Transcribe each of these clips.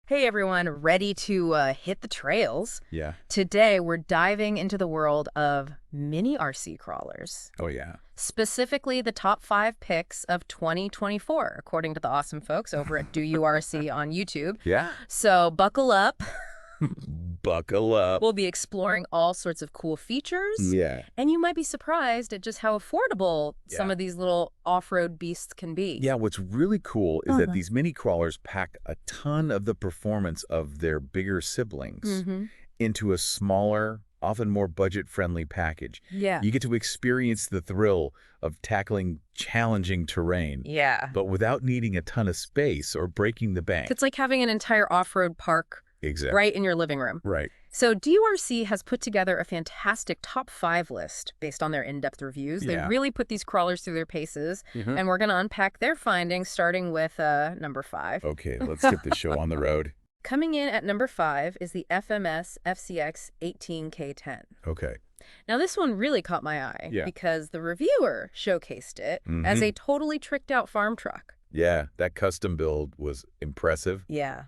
Hey everyone, ready to hit the trails? Yeah. Today we're diving into the world of mini RC crawlers, Oh, yeah. specifically the top 5 picks of 2024, according to the awesome folks over at Do You RC on YouTube. Yeah. So buckle up. Buckle up. We'll be exploring all sorts of cool features, Yeah. and you might be surprised at just how affordable some Yeah. of these little off-road beasts can be. Yeah, what's really cool is that Uh-huh. these mini crawlers pack a ton of the performance of their bigger siblings into a smaller, often more budget-friendly package. Yeah. You get to experience the thrill of tackling challenging terrain, Yeah. but without needing a ton of space or breaking the bank. It's like having an entire off-road park Exactly. right in your living room. Right. So DURC has put together a fantastic top 5 list based on their in-depth reviews. They Yeah. really put these crawlers through their paces, and we're going to unpack their findings, starting with number 5. Okay, let's get the show on the road. Coming in at number 5 is the FMS FCX 18K10. Okay. Now, this one really caught my eye Yeah. because the reviewer showcased it as a totally tricked out farm truck. Yeah, that custom build was impressive. Yeah.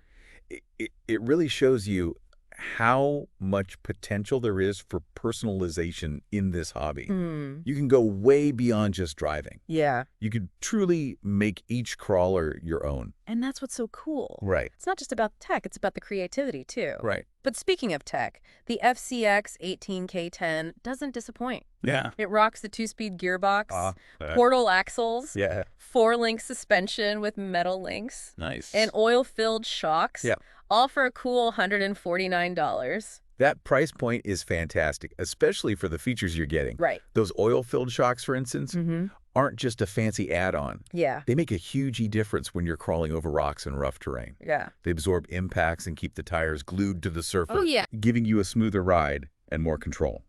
It really shows you how much potential there is for personalization in this hobby. You can go way beyond just driving. Yeah. You could truly make each crawler your own. And that's what's so cool. Right. It's not just about the tech, it's about the creativity, too. Right. But speaking of tech, the FCX 18K10 doesn't disappoint. Yeah. It rocks the 2-speed gearbox, Portal. portal axles, Yeah. 4-link suspension with metal links, Nice. and oil-filled shocks, Yeah. all for a cool $149. That price point is fantastic, especially for the features you're getting. Right. Those oil-filled shocks, for instance, Mm-hmm. aren't just a fancy add-on. Yeah. They make a huge difference when you're crawling over rocks and rough terrain. Yeah. They absorb impacts and keep the tires glued to the surface, Oh, yeah. giving you a smoother ride and more control.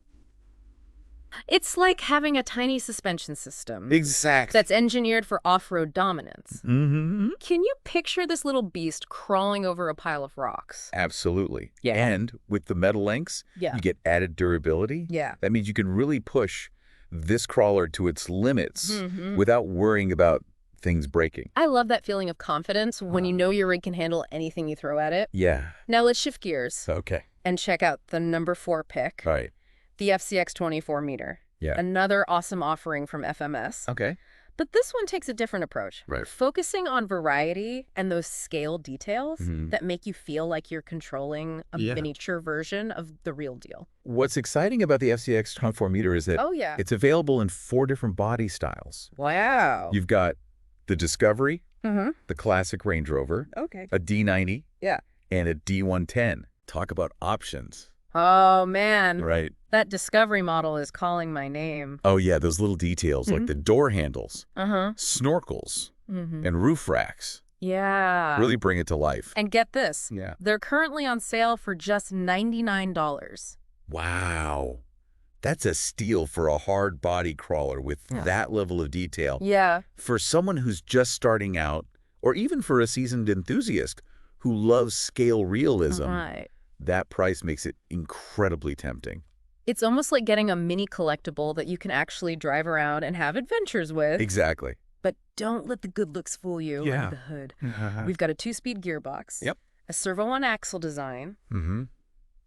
It's like having a tiny suspension system Exactly. that's engineered for off-road dominance. Mm-hmm. Can you picture this little beast crawling over a pile of rocks? Absolutely. Yeah. And with the metal links, Yeah. you get added durability. Yeah. That means you can really push this crawler to its limits Mhm. without worrying about things breaking. I love that feeling of confidence when you know your rig can handle anything you throw at it. Yeah. Now let's shift gears Okay. and check out the number 4 pick, All right. the FCX 24 meter. Yeah. Another awesome offering from FMS. Okay. But this one takes a different approach, Right. focusing on variety and those scale details Mhm. that make you feel like you're controlling a Yeah. miniature version of the real deal. What's exciting about the FCX 24 meter is that Oh, yeah. it's available in 4 different body styles. Wow. You've got the Discovery, Mm-hmm. the classic Range Rover, Okay. a D90, Yeah. and a D110. Talk about options. Oh, man. Right. That Discovery model is calling my name. Oh, yeah, those little details like the door handles, Uh-huh. snorkels, Mm-hmm. and roof racks Yeah. really bring it to life. And get this. Yeah. They're currently on sale for just $99. Wow. That's a steal for a hard body crawler with Yeah. that level of detail. Yeah. For someone who's just starting out, or even for a seasoned enthusiast who loves scale realism, Right. that price makes it incredibly tempting. It's almost like getting a mini collectible that you can actually drive around and have adventures with. Exactly. But don't let the good looks fool you Yeah. under the hood. We've got a 2-speed gearbox. Yep. A servo-on-axle design. Mm-hmm.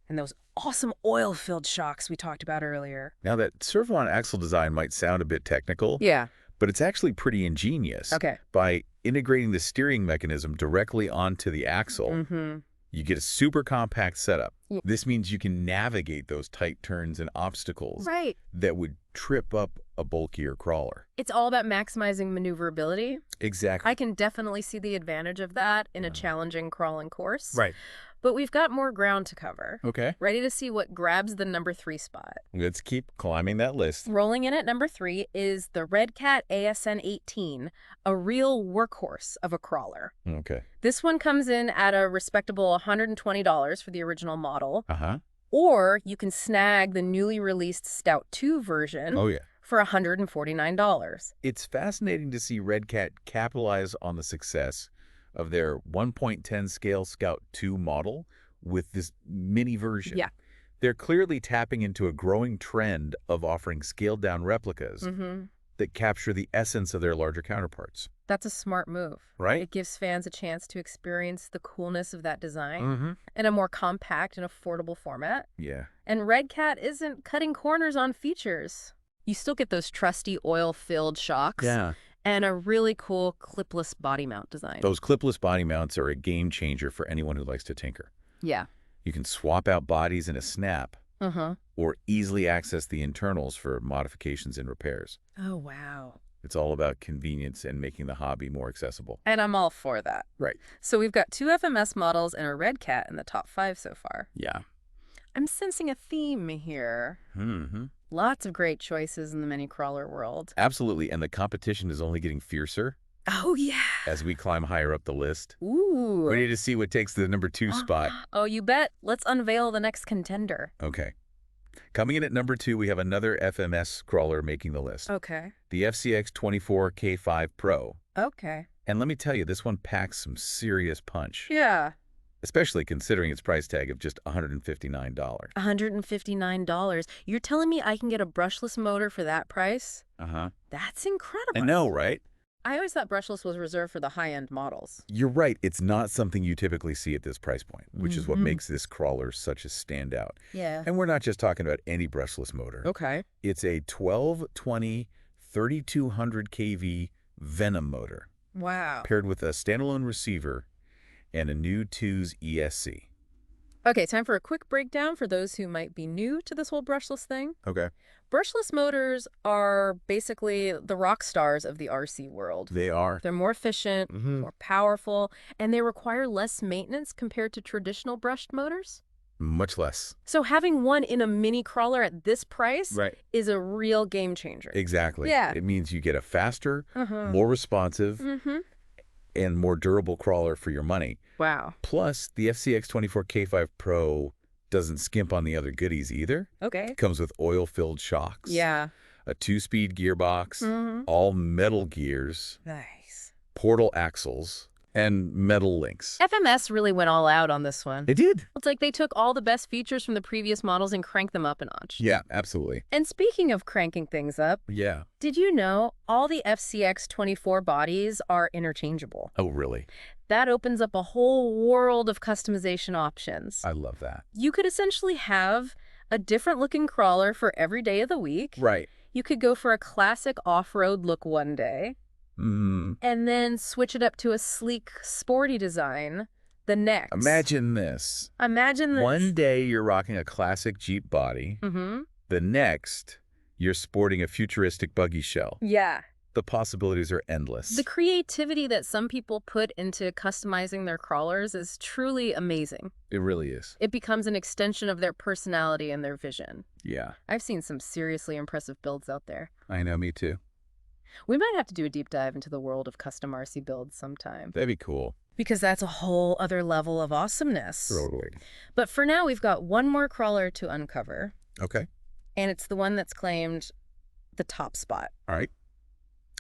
And those awesome oil-filled shocks we talked about earlier. Now, that servo-on-axle design might sound a bit technical, Yeah. but it's actually pretty ingenious. Okay. By integrating the steering mechanism directly onto the axle, Mm-hmm. you get a super compact setup. Yeah. This means you can navigate those tight turns and obstacles Right. that would trip up a bulkier crawler. It's all about maximizing maneuverability. Exactly. I can definitely see the advantage of that in a challenging crawling course. Right. But we've got more ground to cover. Okay. Ready to see what grabs the number 3 spot. Let's keep climbing that list. Rolling in at number 3 is the Redcat ASN 18, a real workhorse of a crawler. Okay. This one comes in at a respectable $120 for the original model, Uh-huh. or you can snag the newly released Stout 2 version Oh, yeah. for $149. It's fascinating to see Redcat capitalize on the success of their 1.10 scale Scout 2 model with this mini version. Yeah. They're clearly tapping into a growing trend of offering scaled-down replicas, Mm-hmm. that capture the essence of their larger counterparts. That's a smart move. Right? It gives fans a chance to experience the coolness of that design Mm-hmm. in a more compact and affordable format. Yeah. And Redcat isn't cutting corners on features. You still get those trusty oil-filled shocks and a really cool clipless body mount design. Those clipless body mounts are a game changer for anyone who likes to tinker. Yeah. You can swap out bodies in a snap or easily access the internals for modifications and repairs. Oh, wow. It's all about convenience and making the hobby more accessible. And I'm all for that. Right. So we've got 2 FMS models and a Redcat in the top 5 so far. Yeah. I'm sensing a theme here. Mm-hmm. Lots of great choices in the mini crawler world. Absolutely, and the competition is only getting fiercer Oh, yeah. as we climb higher up the list. Ooh. Ready to see what takes the number 2 spot. Oh, you bet. Let's unveil the next contender. Okay. Coming in at number 2, we have another FMS crawler making the list. Okay. The FCX24K5 Pro. Okay. And let me tell you, this one packs some serious punch, Yeah. especially considering its price tag of just $159. $159. You're telling me I can get a brushless motor for that price? Uh-huh. That's incredible. I know, right? I always thought brushless was reserved for the high-end models. You're right. It's not something you typically see at this price point, which is what makes this crawler such a standout. Yeah. And we're not just talking about any brushless motor. Okay. It's a 1220 3200 kV Venom motor Wow. paired with a standalone receiver and a new 2's ESC. Okay, time for a quick breakdown for those who might be new to this whole brushless thing. Okay. Brushless motors are basically the rock stars of the RC world. They are. They're more efficient, more powerful, and they require less maintenance compared to traditional brushed motors. Much less. So having one in a mini crawler at this price is a real game changer. Exactly. Yeah. It means you get a faster, more responsive, and more durable crawler for your money. Wow. Plus, the FCX24K5 Pro doesn't skimp on the other goodies either. Okay. It comes with oil-filled shocks, Yeah. a 2-speed gearbox, all metal gears, Nice. portal axles, and metal links. FMS really went all out on this one. They did. It's like they took all the best features from the previous models and cranked them up a notch. Yeah, absolutely. And speaking of cranking things up, Yeah. did you know all the FCX24 bodies are interchangeable? Oh, really? That opens up a whole world of customization options. I love that. You could essentially have a different looking crawler for every day of the week. Right. You could go for a classic off-road look one day and then switch it up to a sleek, sporty design the next. Imagine this. Imagine this. One day you're rocking a classic Jeep body. The next, you're sporting a futuristic buggy shell. Yeah. The possibilities are endless. The creativity that some people put into customizing their crawlers is truly amazing. It really is. It becomes an extension of their personality and their vision. Yeah. I've seen some seriously impressive builds out there. I know, me too. We might have to do a deep dive into the world of custom RC builds sometime. That'd be cool. Because that's a whole other level of awesomeness. Totally. But for now, we've got one more crawler to uncover. Okay. And it's the one that's claimed the top spot. All right.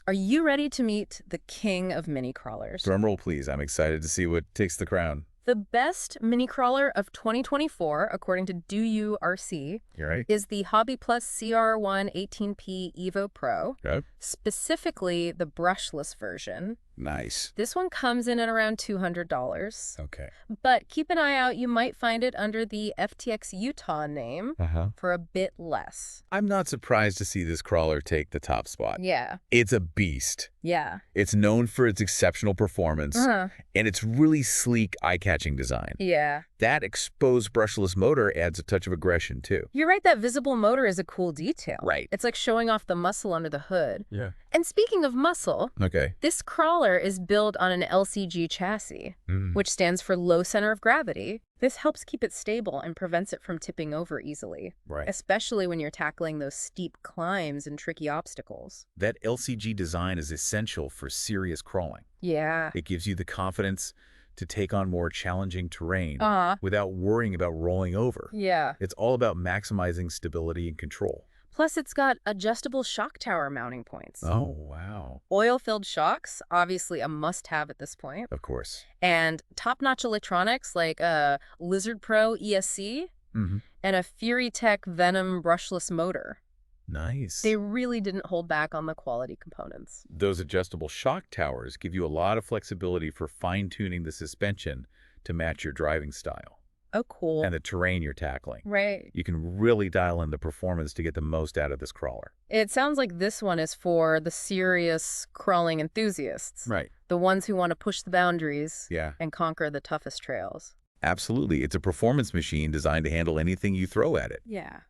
Are you ready to meet the king of mini crawlers? Drum roll, please. I'm excited to see what takes the crown. The best mini crawler of 2024, according to Do You RC, You're right. is the HobbyPlus CR1 18P Evo Pro, Okay. specifically the brushless version. Nice. This one comes in at around $200. Okay. But keep an eye out, you might find it under the FTX Utah name for a bit less. I'm not surprised to see this crawler take the top spot. Yeah. It's a beast. Yeah. It's known for its exceptional performance, and its really sleek, eye-catching design. Yeah. That exposed brushless motor adds a touch of aggression, too. You're right, that visible motor is a cool detail. Right. It's like showing off the muscle under the hood. Yeah. And speaking of muscle, Okay. this crawler is built on an LCG chassis, which stands for low center of gravity. This helps keep it stable and prevents it from tipping over easily, Right. especially when you're tackling those steep climbs and tricky obstacles. That LCG design is essential for serious crawling. Yeah. It gives you the confidence to take on more challenging terrain without worrying about rolling over. Yeah. It's all about maximizing stability and control. Plus, it's got adjustable shock tower mounting points. Oh, wow. Oil-filled shocks, obviously a must-have at this point. Of course. And top-notch electronics like a Lizard Pro ESC and a Fury Tech Venom brushless motor. Nice. They really didn't hold back on the quality components. Those adjustable shock towers give you a lot of flexibility for fine-tuning the suspension to match your driving style. Oh, cool. And the terrain you're tackling. Right. You can really dial in the performance to get the most out of this crawler. It sounds like this one is for the serious crawling enthusiasts. Right. The ones who want to push the boundaries Yeah. and conquer the toughest trails. Absolutely. It's a performance machine designed to handle anything you throw at it. Yeah.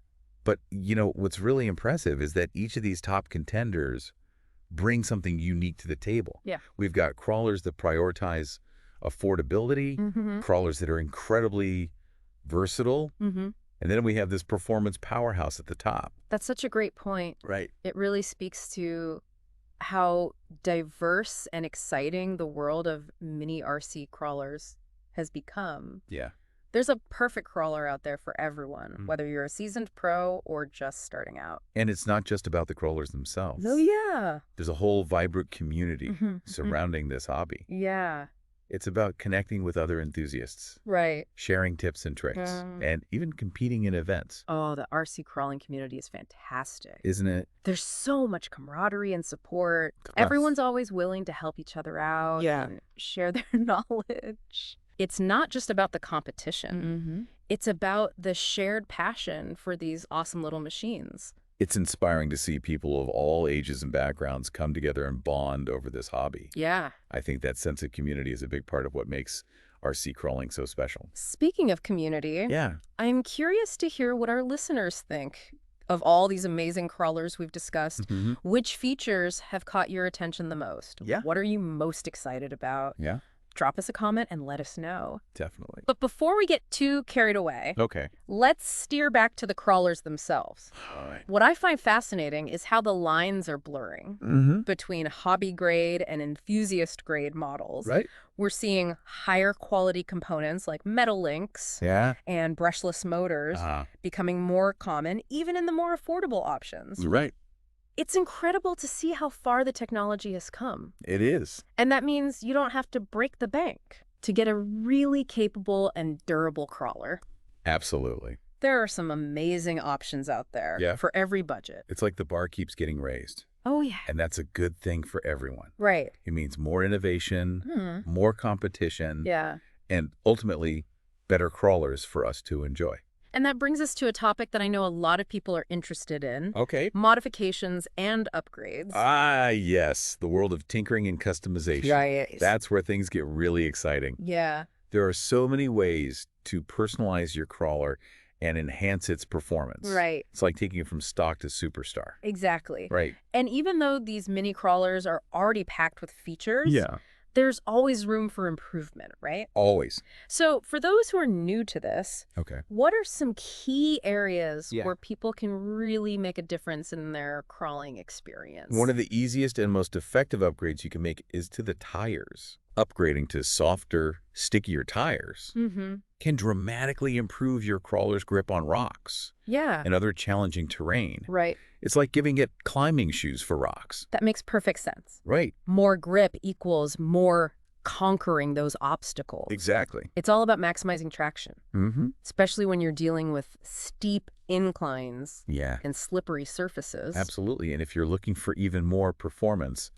But, what's really impressive is that each of these top contenders bring something unique to the table. Yeah. We've got crawlers that prioritize affordability, crawlers that are incredibly versatile, and then we have this performance powerhouse at the top. That's such a great point. Right. It really speaks to how diverse and exciting the world of mini RC crawlers has become. Yeah. There's a perfect crawler out there for everyone, whether you're a seasoned pro or just starting out. And it's not just about the crawlers themselves. Oh, yeah. There's a whole vibrant community surrounding this hobby. Yeah. It's about connecting with other enthusiasts, Right. sharing tips and tricks, and even competing in events. Oh, the RC crawling community is fantastic. Isn't it? There's so much camaraderie and support. Everyone's always willing to help each other out and share their knowledge. It's not just about the competition. It's about the shared passion for these awesome little machines. It's inspiring to see people of all ages and backgrounds come together and bond over this hobby. Yeah. I think that sense of community is a big part of what makes RC crawling so special. Speaking of community, I'm curious to hear what our listeners think of all these amazing crawlers we've discussed. Which features have caught your attention the most? What are you most excited about? Drop us a comment and let us know. Definitely. But before we get too carried away, let's steer back to the crawlers themselves. All right. What I find fascinating is how the lines are blurring between hobby grade and enthusiast grade models. Right. We're seeing higher quality components like metal links and brushless motors becoming more common, even in the more affordable options. Right. It's incredible to see how far the technology has come. It is. And that means you don't have to break the bank to get a really capable and durable crawler. Absolutely. There are some amazing options out there for every budget. It's like the bar keeps getting raised. Oh, yeah. And that's a good thing for everyone. Right. It means more innovation, more competition, Yeah. and ultimately better crawlers for us to enjoy. And that brings us to a topic that I know a lot of people are interested in. Okay. Modifications and upgrades. Ah, yes. The world of tinkering and customization. Right. That's where things get really exciting. Yeah. There are so many ways to personalize your crawler and enhance its performance. Right. It's like taking it from stock to superstar. Exactly. Right. And even though these mini crawlers are already packed with features, there's always room for improvement, right? Always. So for those who are new to this, what are some key areas where people can really make a difference in their crawling experience? One of the easiest and most effective upgrades you can make is to the tires. Upgrading to softer, stickier tires can dramatically improve your crawler's grip on rocks and other challenging terrain. Right. It's like giving it climbing shoes for rocks. That makes perfect sense. Right. More grip equals more conquering those obstacles. Exactly. It's all about maximizing traction, especially when you're dealing with steep inclines and slippery surfaces. Absolutely. And if you're looking for even more performance,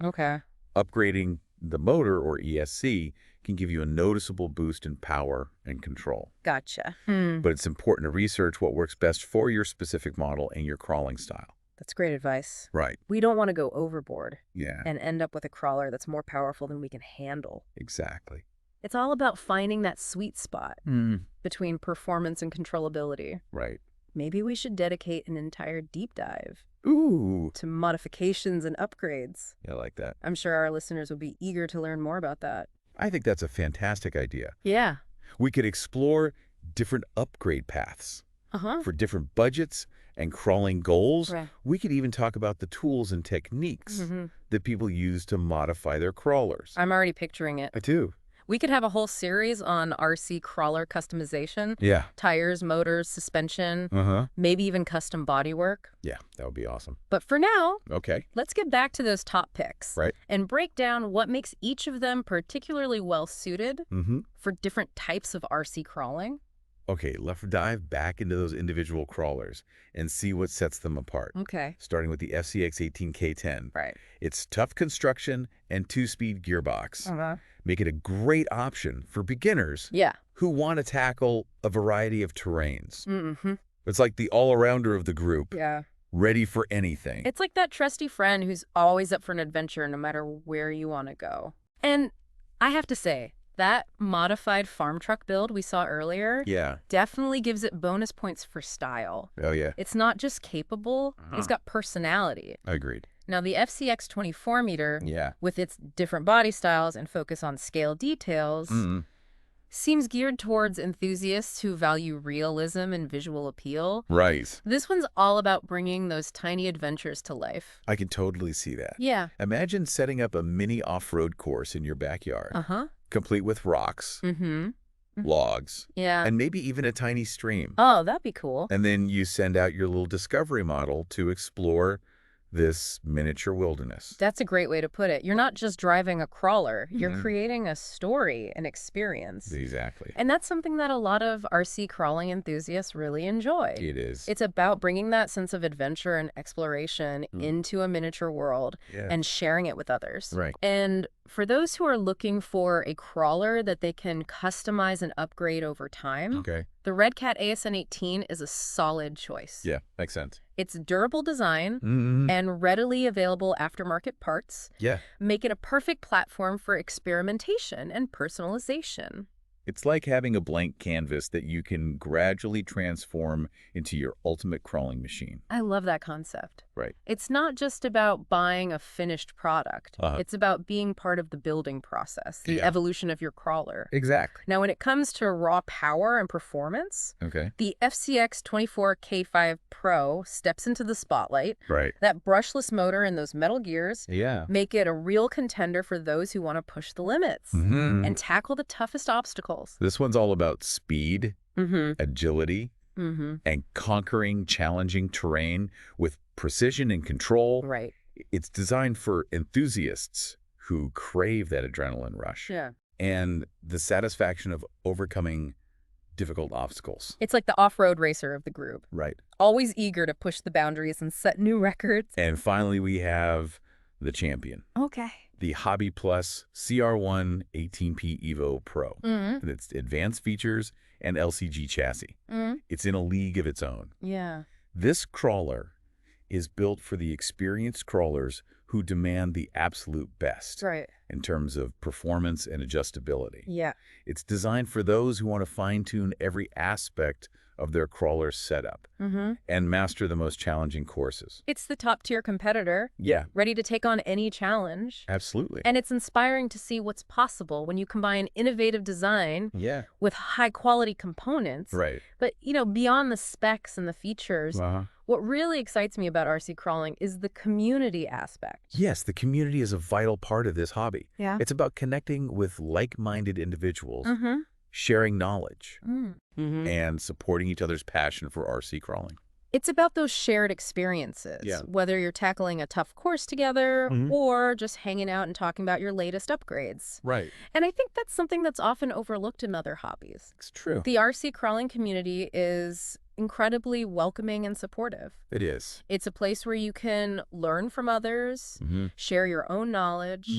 upgrading the motor, or ESC, can give you a noticeable boost in power and control. Gotcha. But it's important to research what works best for your specific model and your crawling style. That's great advice. Right. We don't want to go overboard Yeah. and end up with a crawler that's more powerful than we can handle. Exactly. It's all about finding that sweet spot between performance and controllability. Right. Maybe we should dedicate an entire deep dive to modifications and upgrades. Yeah, I like that. I'm sure our listeners will be eager to learn more about that. I think that's a fantastic idea. Yeah. We could explore different upgrade paths for different budgets and crawling goals. Right. We could even talk about the tools and techniques that people use to modify their crawlers. I'm already picturing it. I do. We could have a whole series on RC crawler customization. Yeah. Tires, motors, suspension, maybe even custom bodywork. Yeah, that would be awesome. But for now, let's get back to those top picks. Right. And break down what makes each of them particularly well-suited for different types of RC crawling. Okay, let's dive back into those individual crawlers and see what sets them apart. Okay. Starting with the FCX 18K10. Right. Its tough construction and 2-speed gearbox make it a great option for beginners who want to tackle a variety of terrains. It's like the all-arounder of the group, ready for anything. It's like that trusty friend who's always up for an adventure no matter where you want to go. And I have to say, that modified farm truck build we saw earlier definitely gives it bonus points for style. Oh, yeah. It's not just capable, it's got personality. Agreed. Now, the FCX 24-meter, with its different body styles and focus on scale details, seems geared towards enthusiasts who value realism and visual appeal. Right. This one's all about bringing those tiny adventures to life. I can totally see that. Yeah. Imagine setting up a mini off-road course in your backyard. Complete with rocks, logs, and maybe even a tiny stream. Oh, that'd be cool. And then you send out your little discovery model to explore this miniature wilderness. That's a great way to put it. You're not just driving a crawler. You're creating a story, an experience. Exactly. And that's something that a lot of RC crawling enthusiasts really enjoy. It is. It's about bringing that sense of adventure and exploration into a miniature world and sharing it with others. Right. And for those who are looking for a crawler that they can customize and upgrade over time, the Redcat ASN 18 is a solid choice. Yeah, makes sense. Its durable design and readily available aftermarket parts make it a perfect platform for experimentation and personalization. It's like having a blank canvas that you can gradually transform into your ultimate crawling machine. I love that concept. Right. It's not just about buying a finished product. It's about being part of the building process, the evolution of your crawler. Exactly. Now, when it comes to raw power and performance, the FCX 24K5 Pro steps into the spotlight. Right. That brushless motor and those metal gears make it a real contender for those who want to push the limits and tackle the toughest obstacles. This one's all about speed, agility, and conquering challenging terrain with precision and control. Right. It's designed for enthusiasts who crave that adrenaline rush. And the satisfaction of overcoming difficult obstacles. It's like the off-road racer of the group. Right. Always eager to push the boundaries and set new records. And finally, we have the champion. Okay. The HobbyPlus CR1 18P Evo Pro. With its advanced features and LCG chassis. It's in a league of its own. Yeah. This crawler is built for the experienced crawlers who demand the absolute best in terms of performance and adjustability. Yeah. It's designed for those who want to fine-tune every aspect of their crawler setup and master the most challenging courses. It's the top-tier competitor. Yeah. Ready to take on any challenge. Absolutely. And it's inspiring to see what's possible when you combine innovative design with high-quality components. Right. But, you know, beyond the specs and the features, what really excites me about RC crawling is the community aspect. Yes, the community is a vital part of this hobby. Yeah. It's about connecting with like-minded individuals, sharing knowledge, and supporting each other's passion for RC crawling. It's about those shared experiences, whether you're tackling a tough course together or just hanging out and talking about your latest upgrades. Right. And I think that's something that's often overlooked in other hobbies. It's true. The RC crawling community is incredibly welcoming and supportive. It is. It's a place where you can learn from others, share your own knowledge,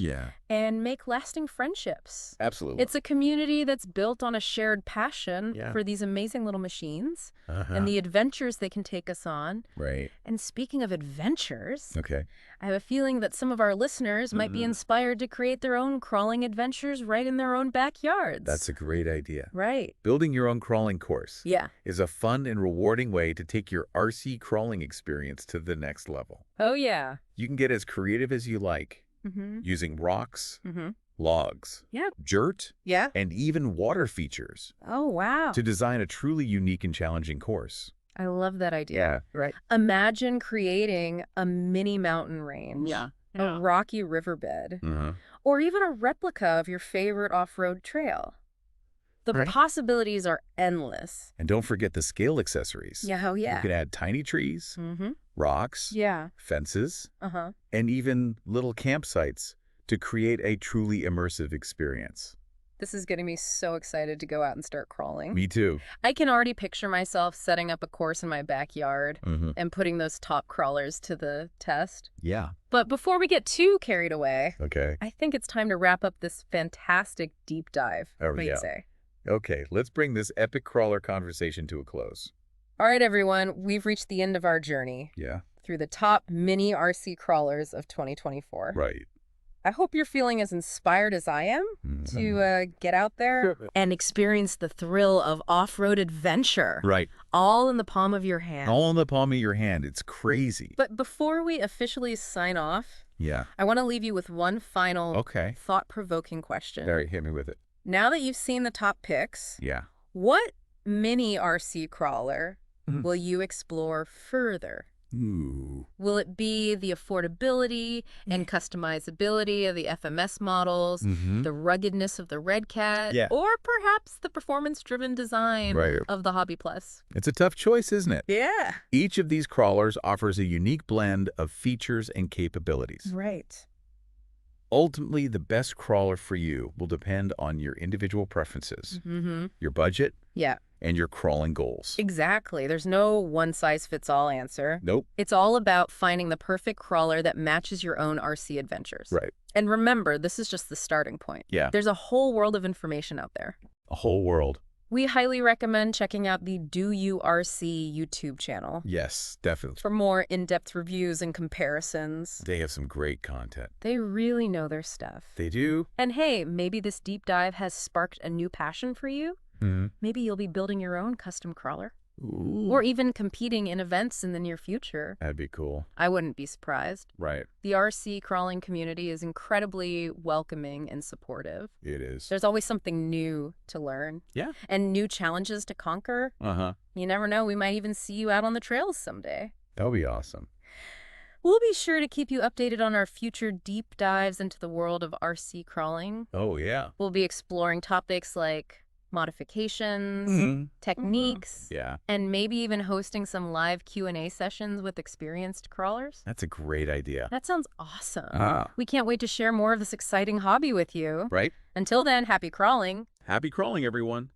and make lasting friendships. Absolutely. It's a community that's built on a shared passion for these amazing little machines and the adventures they can take us on. Right. And speaking of adventures, Okay. I have a feeling that some of our listeners might be inspired to create their own crawling adventures right in their own backyards. That's a great idea. Right. Building your own crawling course is a fun and rewarding way to take your RC crawling experience to the next level. Oh, yeah. You can get as creative as you like using rocks, logs, dirt, and even water features. Oh, wow. To design a truly unique and challenging course. I love that idea. Yeah, right. Imagine creating a mini mountain range, a rocky riverbed, or even a replica of your favorite off-road trail. The possibilities are endless. And don't forget the scale accessories. Yeah, oh yeah. You can add tiny trees, rocks, fences, and even little campsites to create a truly immersive experience. This is getting me so excited to go out and start crawling. Me too. I can already picture myself setting up a course in my backyard and putting those top crawlers to the test. Yeah. But before we get too carried away, okay, I think it's time to wrap up this fantastic deep dive. Oh, what do yeah. you say? Okay, let's bring this epic crawler conversation to a close. All right, everyone, we've reached the end of our journey. Yeah. Through the top mini RC crawlers of 2024. Right. I hope you're feeling as inspired as I am to get out there and experience the thrill of off-road adventure. Right. All in the palm of your hand. All in the palm of your hand. It's crazy. But before we officially sign off, I want to leave you with one final thought-provoking question. All right, hit me with it. Now that you've seen the top picks, what mini RC crawler will you explore further? Ooh. Will it be the affordability and customizability of the FMS models, the ruggedness of the Redcat, or perhaps the performance-driven design of the HobbyPlus? It's a tough choice, isn't it? Yeah. Each of these crawlers offers a unique blend of features and capabilities. Right. Ultimately, the best crawler for you will depend on your individual preferences, your budget, and your crawling goals. Exactly. There's no one-size-fits-all answer. Nope. It's all about finding the perfect crawler that matches your own RC adventures. Right. And remember, this is just the starting point. Yeah. There's a whole world of information out there. A whole world. We highly recommend checking out the Do You RC YouTube channel. Yes, definitely. For more in-depth reviews and comparisons. They have some great content. They really know their stuff. They do. And hey, maybe this deep dive has sparked a new passion for you. Maybe you'll be building your own custom crawler. Ooh. Or even competing in events in the near future. That'd be cool. I wouldn't be surprised. Right. The RC crawling community is incredibly welcoming and supportive. It is. There's always something new to learn. Yeah. And new challenges to conquer. You never know, we might even see you out on the trails someday. That would be awesome. We'll be sure to keep you updated on our future deep dives into the world of RC crawling. Oh, yeah. We'll be exploring topics like modifications, techniques, and maybe even hosting some live Q&A sessions with experienced crawlers. That's a great idea. That sounds awesome. We can't wait to share more of this exciting hobby with you. Right. Until then, happy crawling. Happy crawling, everyone.